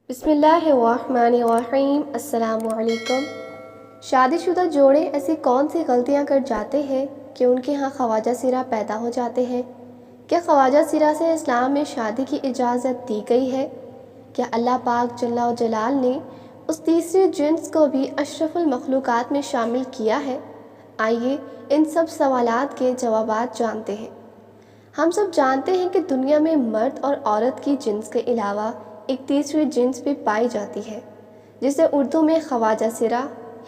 بسم اللہ الرحمن الرحیم۔ السلام علیکم۔ شادی شدہ جوڑے ایسی کون سی غلطیاں کر جاتے ہیں کہ ان کے ہاں خواجہ سرا پیدا ہو جاتے ہیں؟ کیا خواجہ سرا سے اسلام میں شادی کی اجازت دی گئی ہے؟ کیا اللہ پاک جل و جلال نے اس تیسرے جنس کو بھی اشرف المخلوقات میں شامل کیا ہے؟ آئیے ان سب سوالات کے جوابات جانتے ہیں۔ ہم سب جانتے ہیں کہ دنیا میں مرد اور عورت کی جنس کے علاوہ ایک تیسری جنس بھی پائی جاتی ہے، جسے اردو میں خواجہ سرا،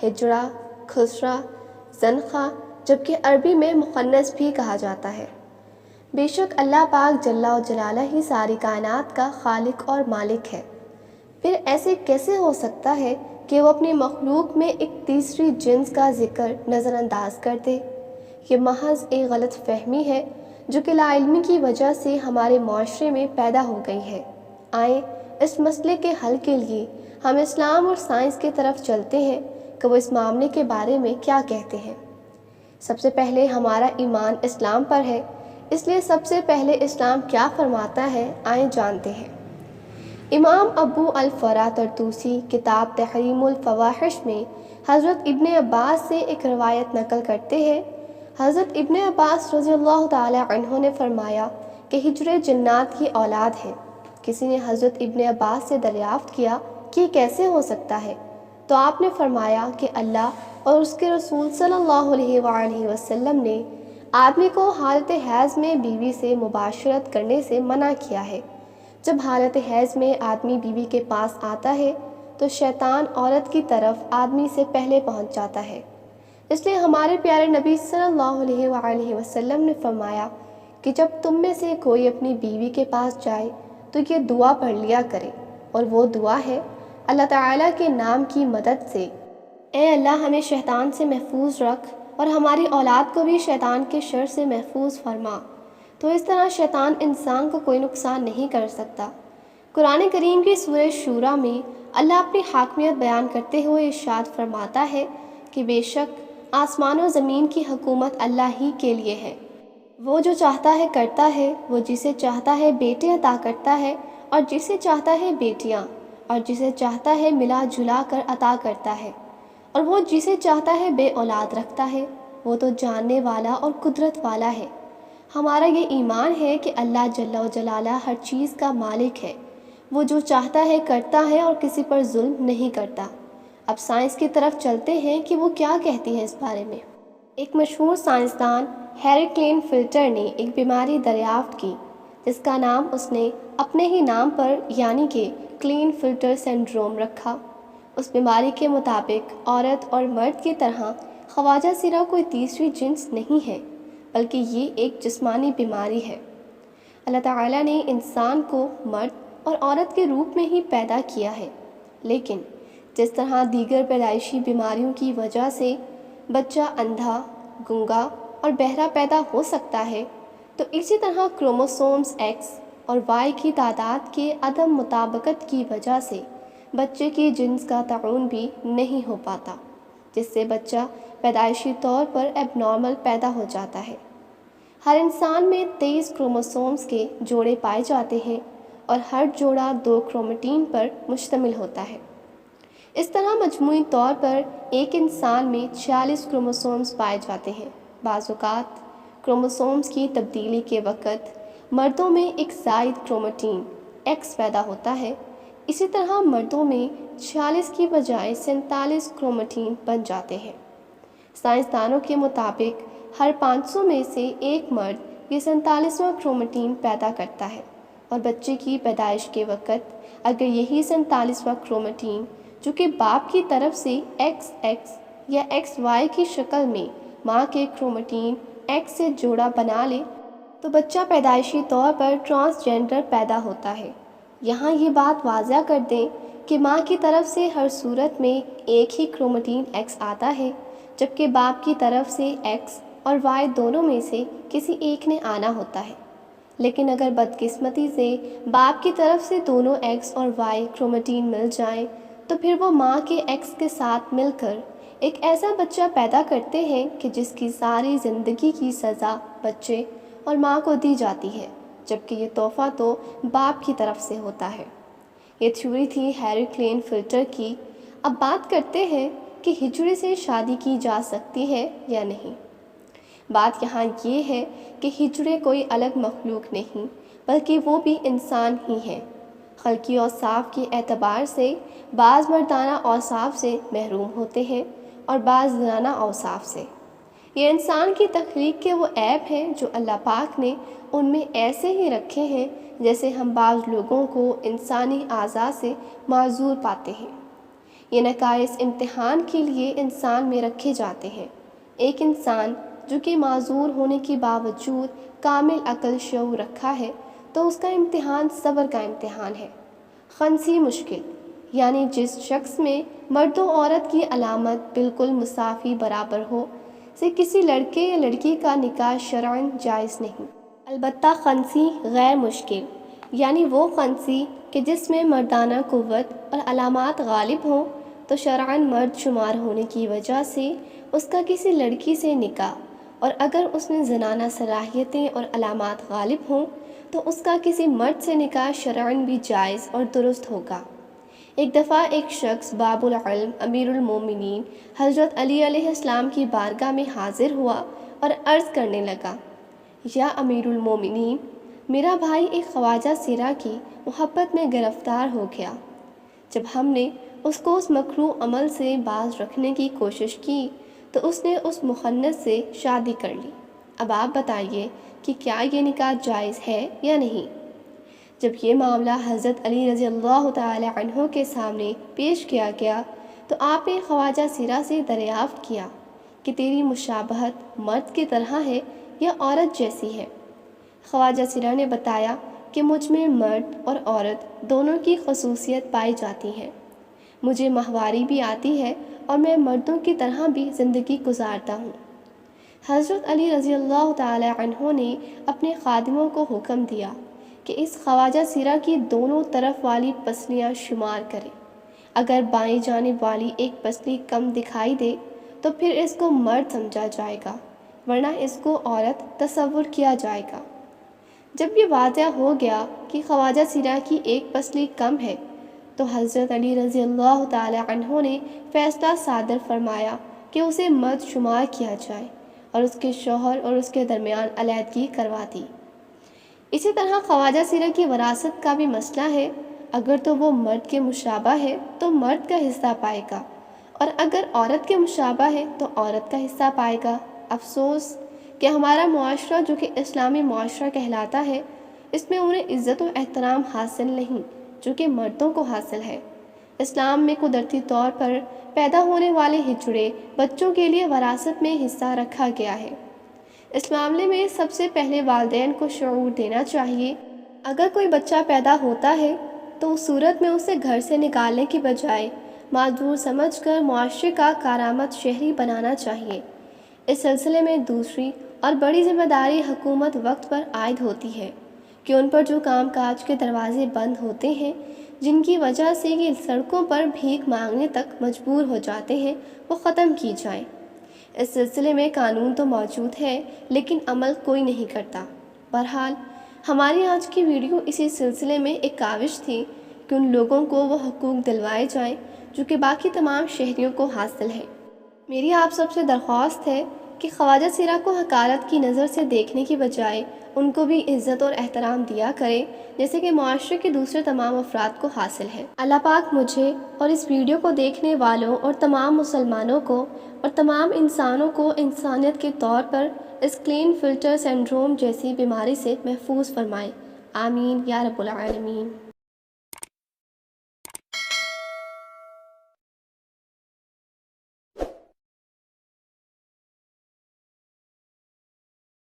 ہجڑا، خسرا، زنخا، جبکہ عربی میں مخنث بھی کہا جاتا ہے۔ بے شک اللہ پاک جل و جلالہ ہی ساری کائنات کا خالق اور مالک ہے، پھر ایسے کیسے ہو سکتا ہے کہ وہ اپنی مخلوق میں ایک تیسری جنس کا ذکر نظر انداز کر دے؟ یہ محض ایک غلط فہمی ہے جو کہ لا علمی کی وجہ سے ہمارے معاشرے میں پیدا ہو گئی ہے۔ آئیں اس مسئلے کے حل کے لیے ہم اسلام اور سائنس کی طرف چلتے ہیں کہ وہ اس معاملے کے بارے میں کیا کہتے ہیں۔ سب سے پہلے ہمارا ایمان اسلام پر ہے، اس لیے سب سے پہلے اسلام کیا فرماتا ہے آئیں جانتے ہیں۔ امام ابو الفرا طرطوسی کتاب تحریم الفواحش میں حضرت ابن عباس سے ایک روایت نقل کرتے ہیں۔ حضرت ابن عباس رضی اللہ تعالی عنہ نے فرمایا کہ ہجڑے جنات کی اولاد ہیں۔ کسی نے حضرت ابن عباس سے دریافت کیا کہ یہ کیسے ہو سکتا ہے؟ تو آپ نے فرمایا کہ اللہ اور اس کے رسول صلی اللہ علیہ وآلہ وسلم نے آدمی کو حالت حیض میں بیوی سے مباشرت کرنے سے منع کیا ہے۔ جب حالت حیض میں آدمی بیوی کے پاس آتا ہے تو شیطان عورت کی طرف آدمی سے پہلے پہنچ جاتا ہے، اس لیے ہمارے پیارے نبی صلی اللہ علیہ وآلہ وسلم نے فرمایا کہ جب تم میں سے کوئی اپنی بیوی کے پاس جائے تو یہ دعا پڑھ لیا کرے، اور وہ دعا ہے اللہ تعالیٰ کے نام کی مدد سے، اے اللہ ہمیں شیطان سے محفوظ رکھ اور ہماری اولاد کو بھی شیطان کے شر سے محفوظ فرما۔ تو اس طرح شیطان انسان کو کوئی نقصان نہیں کر سکتا۔ قرآن کریم کی سورہ شورى میں اللہ اپنی حاکمیت بیان کرتے ہوئے ارشاد فرماتا ہے کہ بے شک آسمان و زمین کی حکومت اللہ ہی کے لیے ہے، وہ جو چاہتا ہے کرتا ہے، وہ جسے چاہتا ہے بیٹے عطا کرتا ہے اور جسے چاہتا ہے بیٹیاں، اور جسے چاہتا ہے ملا جلا کر عطا کرتا ہے، اور وہ جسے چاہتا ہے بے اولاد رکھتا ہے، وہ تو جاننے والا اور قدرت والا ہے۔ ہمارا یہ ایمان ہے کہ اللہ جل و جلالہ ہر چیز کا مالک ہے، وہ جو چاہتا ہے کرتا ہے اور کسی پر ظلم نہیں کرتا۔ اب سائنس کی طرف چلتے ہیں کہ وہ کیا کہتی ہے اس بارے میں۔ ایک مشہور سائنسدان ہیری کلین فلٹر نے ایک بیماری دریافت کی جس کا نام اس نے اپنے ہی نام پر یعنی کہ کلین فلٹر سنڈروم رکھا۔ اس بیماری کے مطابق عورت اور مرد کی طرح خواجہ سرا کوئی تیسری جنس نہیں ہے، بلکہ یہ ایک جسمانی بیماری ہے۔ اللہ تعالیٰ نے انسان کو مرد اور عورت کے روپ میں ہی پیدا کیا ہے، لیکن جس طرح دیگر پیدائشی بیماریوں کی وجہ سے بچہ اندھا، گنگا اور بہرا پیدا ہو سکتا ہے، تو اسی طرح کروموسومز ایکس اور وائی کی تعداد کے عدم مطابقت کی وجہ سے بچے کی جنس کا تعین بھی نہیں ہو پاتا، جس سے بچہ پیدائشی طور پر ایب نارمل پیدا ہو جاتا ہے۔ ہر انسان میں 23 کروموسومز کے جوڑے پائے جاتے ہیں اور ہر جوڑا 2 کرومیٹین پر مشتمل ہوتا ہے۔ اس طرح مجموعی طور پر ایک انسان میں 46 کروموسومز پائے جاتے ہیں۔ بعض اوقات کروموسومز کی تبدیلی کے وقت مردوں میں ایک زائد کرومیٹین ایکس پیدا ہوتا ہے، اسی طرح مردوں میں 46 کی بجائے 47 کرومیٹین بن جاتے ہیں۔ سائنسدانوں کے مطابق ہر 500 میں سے ایک مرد یہ 47واں کرومیٹین پیدا کرتا ہے، اور بچے کی پیدائش کے وقت اگر یہی 47واں کرومیٹین جو کہ باپ کی طرف سے ایکس ایکس یا ایکس وائی کی شکل میں ماں کے کرومیٹین ایکس سے جوڑا بنا لے تو بچہ پیدائشی طور پر ٹرانسجینڈر پیدا ہوتا ہے۔ یہاں یہ بات واضح کر دیں کہ ماں کی طرف سے ہر صورت میں ایک ہی کرومیٹین ایکس آتا ہے، جبکہ باپ کی طرف سے ایکس اور وائی دونوں میں سے کسی ایک نے آنا ہوتا ہے۔ لیکن اگر بدقسمتی سے باپ کی طرف سے دونوں ایکس اور وائی کرومیٹین مل جائیں تو پھر وہ ماں کے ایکس کے ساتھ مل کر ایک ایسا بچہ پیدا کرتے ہیں کہ جس کی ساری زندگی کی سزا بچے اور ماں کو دی جاتی ہے، جبکہ یہ تحفہ تو باپ کی طرف سے ہوتا ہے۔ یہ تھیوری تھی ہیری کلین فلٹر کی۔ اب بات کرتے ہیں کہ ہجڑے سے شادی کی جا سکتی ہے یا نہیں۔ بات یہاں یہ ہے کہ ہجڑے کوئی الگ مخلوق نہیں بلکہ وہ بھی انسان ہی ہیں۔ خلقی اوصاف کے اعتبار سے بعض مردانہ اوصاف سے محروم ہوتے ہیں اور بعض زنانہ اوصاف سے۔ یہ انسان کی تخلیق کے وہ عیب ہیں جو اللہ پاک نے ان میں ایسے ہی رکھے ہیں جیسے ہم بعض لوگوں کو انسانی اعضاء سے معذور پاتے ہیں۔ یہ نقائص امتحان کے لیے انسان میں رکھے جاتے ہیں۔ ایک انسان جو کہ معذور ہونے کے باوجود کامل عقل شعور رکھا ہے تو اس کا امتحان صبر کا امتحان ہے۔ خنثی مشکل یعنی جس شخص میں مرد و عورت کی علامت بالکل مساوی برابر ہو سے کسی لڑکے یا لڑکی کا نکاح شرعاً جائز نہیں۔ البتہ خنثی غیر مشکل یعنی وہ خنثی کہ جس میں مردانہ قوت اور علامات غالب ہوں تو شرعاً مرد شمار ہونے کی وجہ سے اس کا کسی لڑکی سے نکاح، اور اگر اس میں زنانہ صلاحیتیں اور علامات غالب ہوں تو اس کا کسی مرد سے نکاح شرعاً بھی جائز اور درست ہوگا۔ ایک دفعہ ایک شخص باب العلم امیر المومنین حضرت علی علیہ السلام کی بارگاہ میں حاضر ہوا اور عرض کرنے لگا، یا امیر المومنین، میرا بھائی ایک خواجہ سیرا کی محبت میں گرفتار ہو گیا۔ جب ہم نے اس کو اس مکروہ عمل سے باز رکھنے کی کوشش کی تو اس نے اس مخنث سے شادی کر لی۔ اب آپ بتائیے کہ کیا یہ نکاح جائز ہے یا نہیں؟ جب یہ معاملہ حضرت علی رضی اللہ تعالی عنہ کے سامنے پیش کیا گیا تو آپ نے خواجہ سیرا سے دریافت کیا کہ تیری مشابہت مرد کی طرح ہے یا عورت جیسی ہے؟ خواجہ سیرا نے بتایا کہ مجھ میں مرد اور عورت دونوں کی خصوصیت پائی جاتی ہے۔ مجھے ماہواری بھی آتی ہے اور میں مردوں کی طرح بھی زندگی گزارتا ہوں۔ حضرت علی رضی اللہ تعالی عنہ نے اپنے خادموں کو حکم دیا کہ اس خواجہ سیرا کی دونوں طرف والی پسلیاں شمار کرے۔ اگر بائیں جانب والی ایک پسلی کم دکھائی دے تو پھر اس کو مرد سمجھا جائے گا، ورنہ اس کو عورت تصور کیا جائے گا۔ جب یہ واضح ہو گیا کہ خواجہ سیرا کی ایک پسلی کم ہے تو حضرت علی رضی اللہ تعالی عنہ نے فیصلہ صادر فرمایا کہ اسے مرد شمار کیا جائے اور اس کے شوہر اور اس کے درمیان علیحدگی کروا دی۔ اسی طرح خواجہ سیرا کی وراثت کا بھی مسئلہ ہے۔ اگر تو وہ مرد کے مشابہ ہے تو مرد کا حصہ پائے گا، اور اگر عورت کے مشابہ ہے تو عورت کا حصہ پائے گا۔ افسوس کہ ہمارا معاشرہ جو کہ اسلامی معاشرہ کہلاتا ہے، اس میں انہیں عزت و احترام حاصل نہیں جو کہ مردوں کو حاصل ہے۔ اسلام میں قدرتی طور پر پیدا ہونے والے ہجڑے بچوں کے لیے وراثت میں حصہ رکھا گیا ہے۔ اس معاملے میں سب سے پہلے والدین کو شعور دینا چاہیے۔ اگر کوئی بچہ پیدا ہوتا ہے تو اس صورت میں اسے گھر سے نکالنے کی بجائے معذور سمجھ کر معاشرے کا کارآمد شہری بنانا چاہیے۔ اس سلسلے میں دوسری اور بڑی ذمہ داری حکومت وقت پر عائد ہوتی ہے کہ ان پر جو کام کاج کے دروازے بند ہوتے ہیں، جن کی وجہ سے یہ سڑکوں پر بھیک مانگنے تک مجبور ہو جاتے ہیں، وہ ختم کی جائیں۔ اس سلسلے میں قانون تو موجود ہے لیکن عمل کوئی نہیں کرتا۔ بہرحال ہماری آج کی ویڈیو اسی سلسلے میں ایک کاوش تھی کہ ان لوگوں کو وہ حقوق دلوائے جائیں جو کہ باقی تمام شہریوں کو حاصل ہیں۔ میری آپ سب سے درخواست ہے کہ خواجہ سیرا کو حقارت کی نظر سے دیکھنے کی بجائے ان کو بھی عزت اور احترام دیا کریں جیسے کہ معاشرے کے دوسرے تمام افراد کو حاصل ہے۔ اللہ پاک مجھے اور اس ویڈیو کو دیکھنے والوں اور تمام مسلمانوں کو اور تمام انسانوں کو انسانیت کے طور پر اس کلین فلٹر سنڈروم جیسی بیماری سے محفوظ فرمائے۔ آمین یا رب العالمین۔